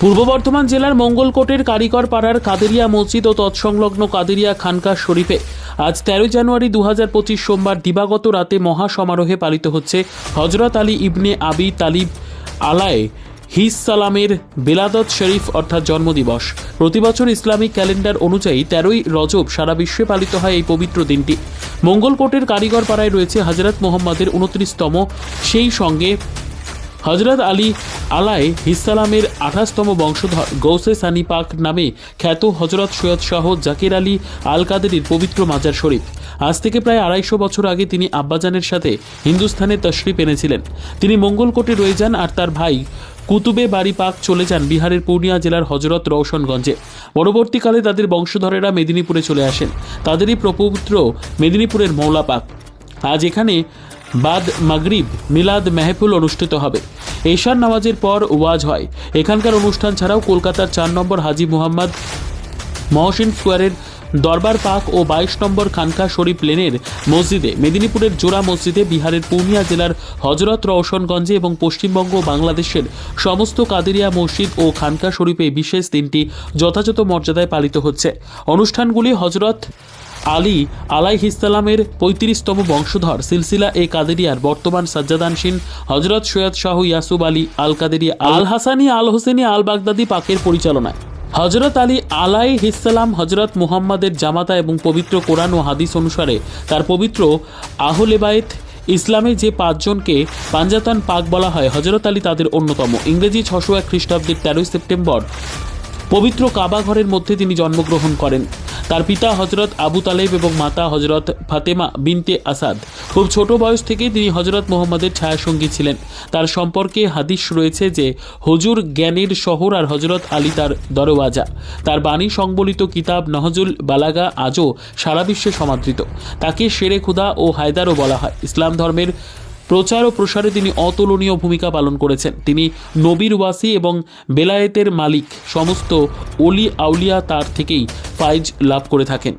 পূর্ব বর্ধমান জেলার মঙ্গলকোটের কারিকর পাড়ার কাদেরিয়া মসজিদ ও তৎসংলগ্ন কাদেরিয়া খানকা শরীফে আজ 13 জানুয়ারি 2025 সোমবার দিবাগত রাতে মহা সমারোহে পালিত হচ্ছে হজরত আলী ইবনে আবি তালিব আলায়ে হিস সালামের বেলাদত শরীফ অর্থাৎ জন্মদিবস। প্রতি বছর ইসলামিক ক্যালেন্ডার অনুযায়ী 13ই রজব সারা বিশ্বে পালিত হয় এই পবিত্র দিনটি। মঙ্গলকোটের কারিগর পাড়ায় রয়েছে হজরত মুহাম্মদের 29তম, সেই সঙ্গে হজরত আলী আলায়ে হিসসালামের 28তম বংশধর গৌসে সানি পাক নামে খ্যাত হজরত সৈয়দ শাহ জাকির আলী আল কাদেরীর পবিত্র মাজার শরীফ। আজ থেকে প্রায় 250 বছর আগে তিনি আব্বাজানের সাথে হিন্দুস্থানে তশরিফ এনেছিলেন। তিনি মঙ্গলকোটে রয়ে যান আর তার ভাই কুতুবে বাড়ি পাক চলে যান বিহারের পূর্ণিয়া জেলার হজরত রওশনগঞ্জে। পরবর্তীকালে তাদের বংশধরেরা মেদিনীপুরে চলে আসেন। তাদেরই প্রপৌত্র মেদিনীপুরের মৌলা পাক। আজ এখানে বাদ মাগরিব মিলাদ মেহফিল অনুষ্ঠিত হবে। এশার নামাজের পর ওয়াজ হয়। এখানকার অনুষ্ঠান ছাড়াও কলকাতার 4 নম্বর হাজী মুহাম্মদ মহসিন স্কোয়ারের দরবার পাক ও 22 নম্বর খানকা শরীফ লেনের মসজিদে, মেদিনীপুরের জোড়া মসজিদে, বিহারের পূর্ণিয়া জেলার হজরত রওশনগঞ্জে এবং পশ্চিমবঙ্গ ও বাংলাদেশের সমস্ত কাদেরিয়া মসজিদ ও খানকা শরীফে বিশেষ দিনটি যথাযথ মর্যাদায় পালিত হচ্ছে। অনুষ্ঠানগুলি হজরত আলী আলাইহিসসালামের 35তম বংশধর সিলসিলা এ কাদেরিয়ার বর্তমান সাজ্জাদানশীন হজরত সৈয়দ শাহ ইয়াসুব আলী আল কাদেরিয়া আল হাসানি আল হোসেনি আল বাগদাদি পাকের পরিচালনায় হজরত আলী আলাইহিসসালাম হজরত মুহাম্মাদের জামাতা এবং পবিত্র কোরআন ও হাদিস অনুসারে তার পবিত্র আহলে বাইত ইসলামে যে 5 জনকে পাঞ্জাতন পাক বলা হয়, হজরত আলী তাদের অন্যতম। ইংরেজি 601 খ্রিস্টাব্দের 13 সেপ্টেম্বর পবিত্র কাবা ঘরের মধ্যে তিনি জন্মগ্রহণ করেন। তার পিতা হজরত আবু তালেব এবং মাতা হজরত ফাতেমা বিনতে আসাদ। খুব ছোট বয়স থেকেই তিনি হজরত মুহাম্মদের ছায়াসঙ্গী ছিলেন। তার সম্পর্কে হাদিস রয়েছে যে হুজুর জ্ঞানের শহর আর হজরত আলী তার দরওয়াজা। তার বাণী সংবলিত কিতাব নহজুল বালাগা আজও সারা বিশ্বে সমাদৃত। তাকে শেরে খুদা ও হায়দারও বলা হয়। ইসলাম ধর্মের প্রচার ও প্রসারে তিনি অতুলনীয় ভূমিকা পালন করেছেন। তিনি নবীর ওয়াসি এবং বেলায়েতের মালিক। সমস্ত ওলি আউলিয়া তার থেকেই ফাইজ লাভ করে থাকেন।